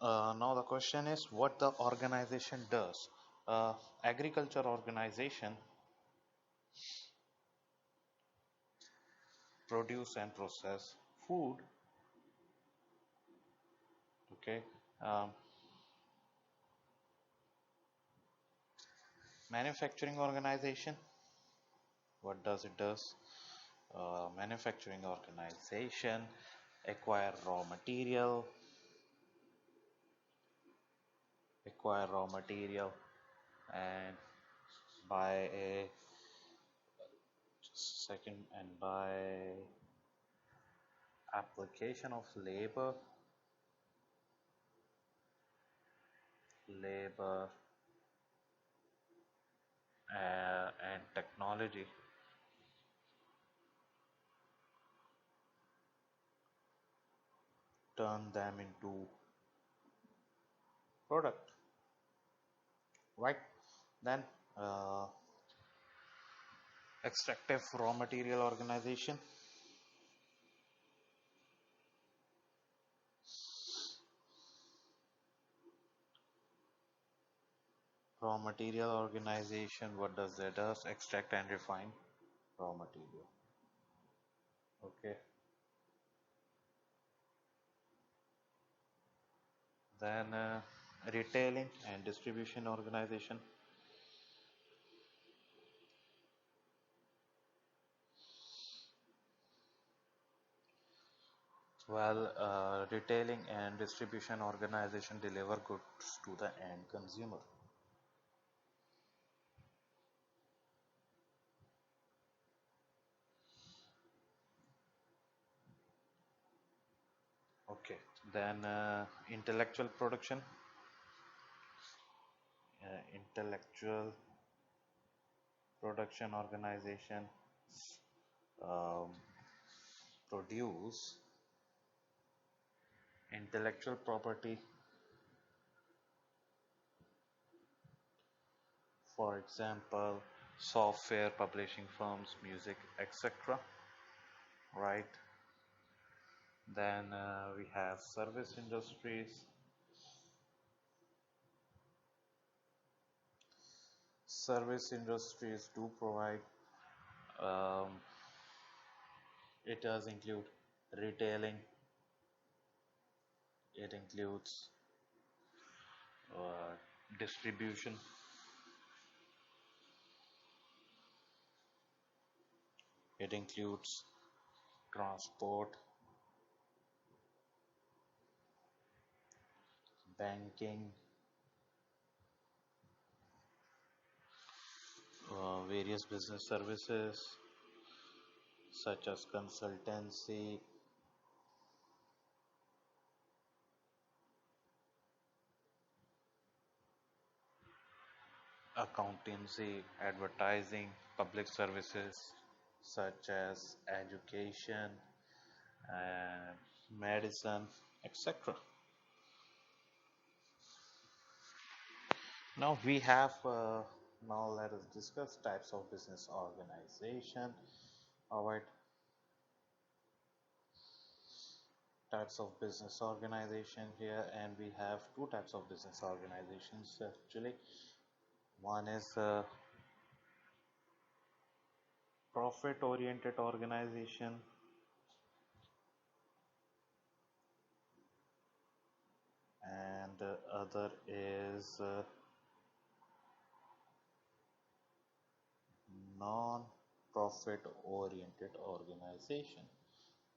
Now the question is what the organization does. Agriculture organization produce and process food. Okay. Um, Manufacturing organization, what does it does? Manufacturing organization acquire raw material and by a second and by application of labor and technology turn them into product, right? Then uh, extractive raw material organization, what does that does? Extract and refine raw material. Okay. Then retailing and distribution organization. Well, retailing and distribution organization deliver goods to the end consumer. Okay. Then intellectual production organization um, produce intellectual property, for example, software, publishing firms, music, etc. Right? Then we have service industries. Service industries do provide, um, it does include retailing, it includes distribution, it includes transport, banking, various business services such as consultancy, accountancy, advertising, public services such as education and medicine, etc. Now we have now let us discuss types of business organization. All right, types of business organization here, and we have two types of business organizations actually. One is profit oriented organization, and the other is non-profit oriented organization,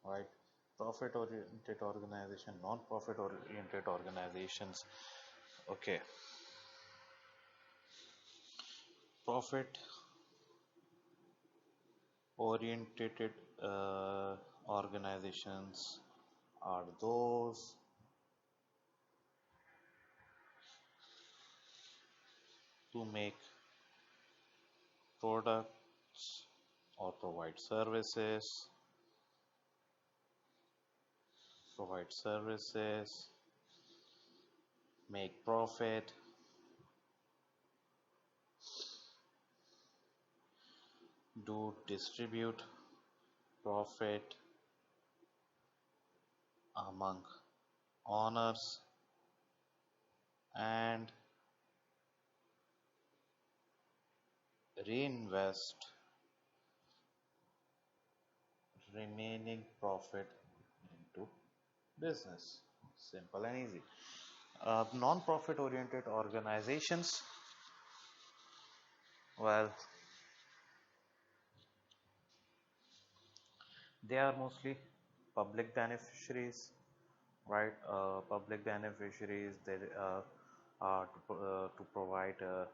right? Profit oriented organization, non-profit oriented organizations. Okay, profit oriented organizations are those to make products or provide services, make profit, do distribute profit among owners and reinvest remaining profit into business. Simple and easy. Non-profit oriented organizations, well, they are mostly public beneficiaries, right? Public beneficiaries, they are to provide uh,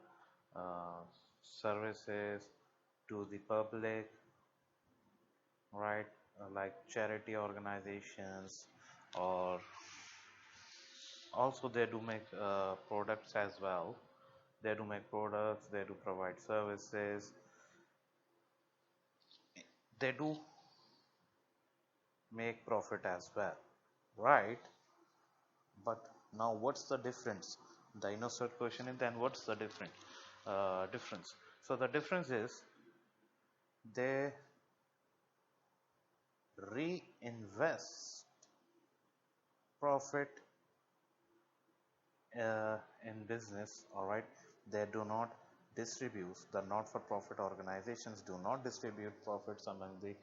services to the public, right? Like charity organizations, or also they do make products as well. They do make products, they do provide services, they do make profit as well, right? But now what's the difference? The innocent question is, then what's the difference? So the difference is they reinvest profit in business, all right? They do not distribute, the not-for-profit organizations do not distribute profits among the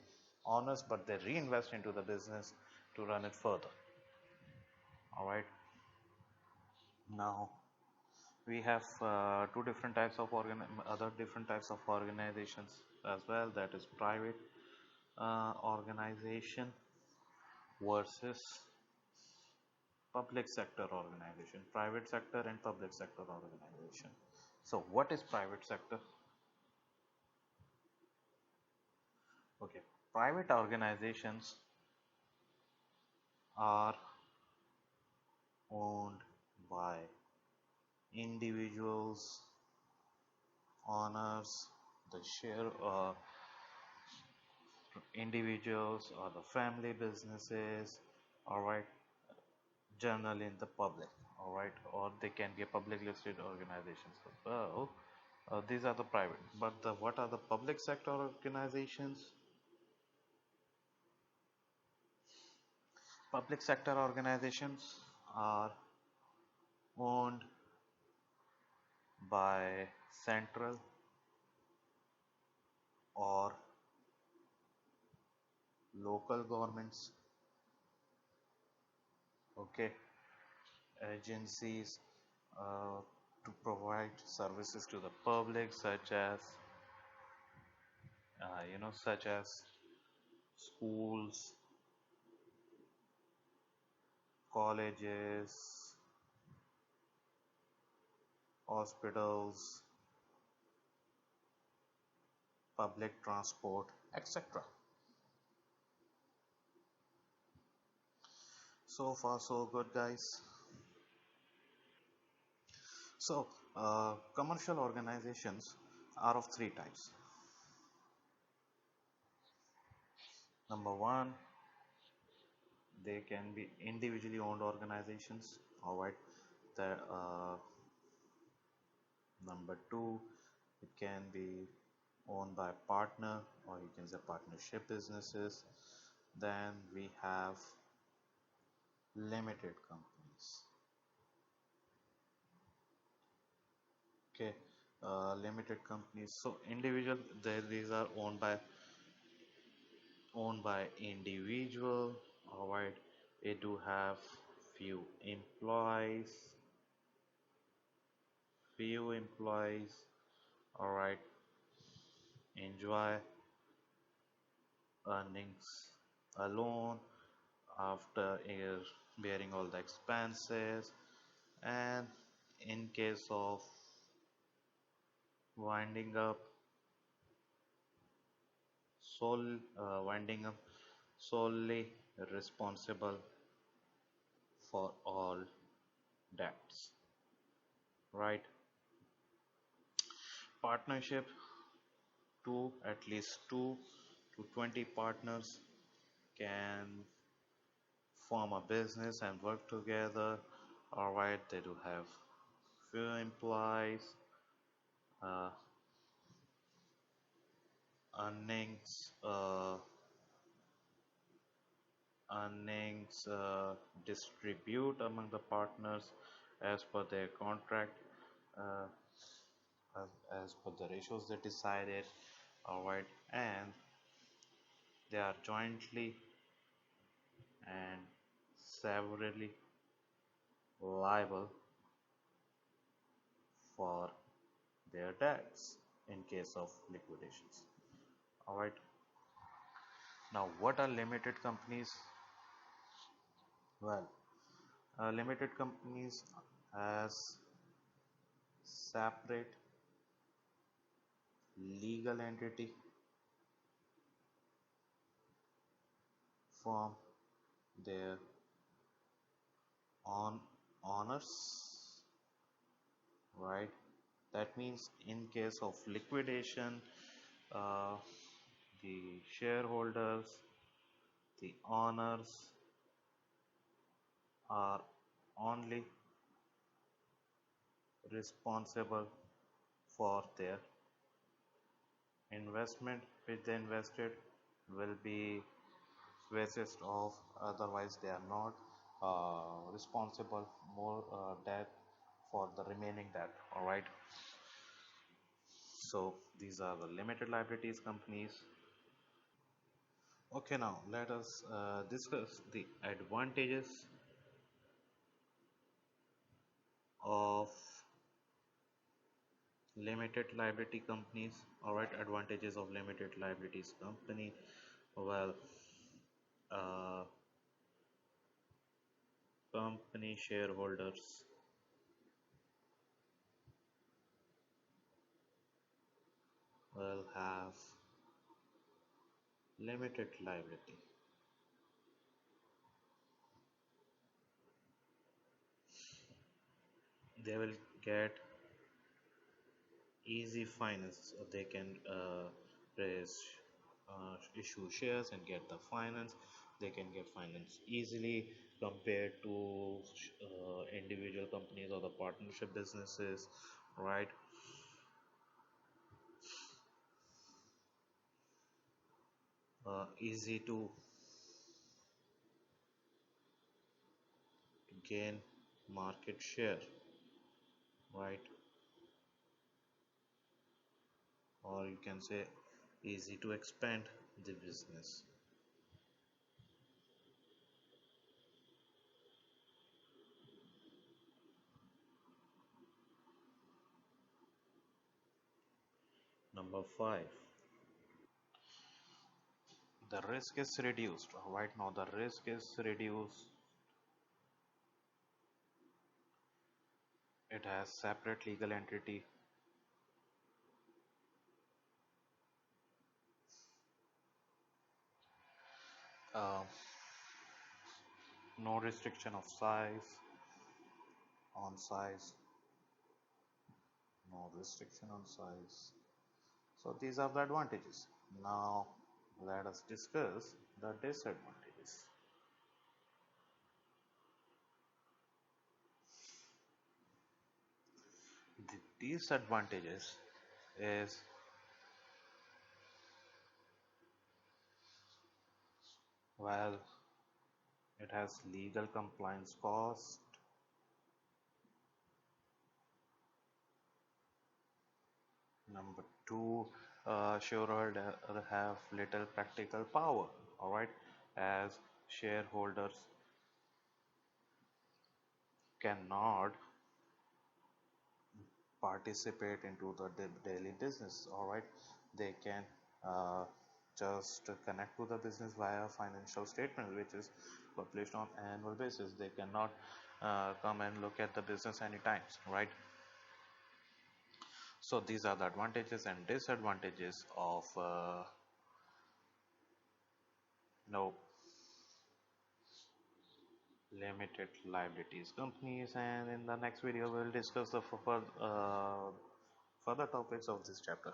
owners, but they reinvest into the business to run it further, all right? Now we have two different types of other different types of organizations as well, that is private organization versus public sector organization, private sector and public sector organization. So what is private sector? Okay, private organizations are owned by individuals, owners, the share individuals or the family businesses, all right, generally in the public, all right, or they can be public listed organizations as well. These are the private, but what are the public sector organizations? Public sector organizations are owned by central or local governments, okay, agencies uh, to provide services to the public, such as such as schools, colleges, hospitals, public transport, etc. So far so good, guys. So commercial organizations are of three types. Number one, they can be individually owned organizations, all right. The number two, it can be owned by a partner, or you can say partnership businesses. Then we have limited companies, okay. Limited companies, so individual, these are owned by individual, all right. They do have few employees few employees, all right, enjoy earnings alone after bearing all the expenses, and in case of winding up winding up solely responsible for all debts, right? Partnership, at least 2 to 20 partners can form a business and work together, all right. They do have few employees, uh, earnings uh, earnings distribute among the partners as per their contract, uh, as per the ratios they decided. All right, and they are jointly and severally liable for their debts in case of liquidations. All right, now what are limited companies? Well, limited companies has separate legal entity from their own owners, right? That means in case of liquidation, uh, the shareholders, the owners are only responsible for their investment which they invested will be waste of, otherwise they are not responsible more debt for the remaining debt. All right, so these are the limited liabilities companies. Okay, now let us discuss the advantages of limited liability companies. All right, advantages of limited liabilities company. Well, uh, company shareholders will have limited liability. They will get easy finance. They can raise issue shares and get the finance. They can get finance easily compared to individual companies or the partnership businesses, right? Easy to gain market share, right? Or you can say easy to expand the business. Number five, the risk is reduced. Right now, the risk is reduced. It has separate legal entity. Uh, no restriction of size, on size, no restriction on size. So these are the advantages. Now let us discuss the disadvantages. The disadvantages is, well, it has legal compliance cost. Number two, shareholder have little practical power. All right, as shareholders cannot participate into the daily business. All right, they can uh, just connect to the business via financial statement which is published on annual basis. They cannot come and look at the business anytime, right? So these are the advantages and disadvantages of no limited liabilities companies, and in the next video we'll discuss the further topics of this chapter.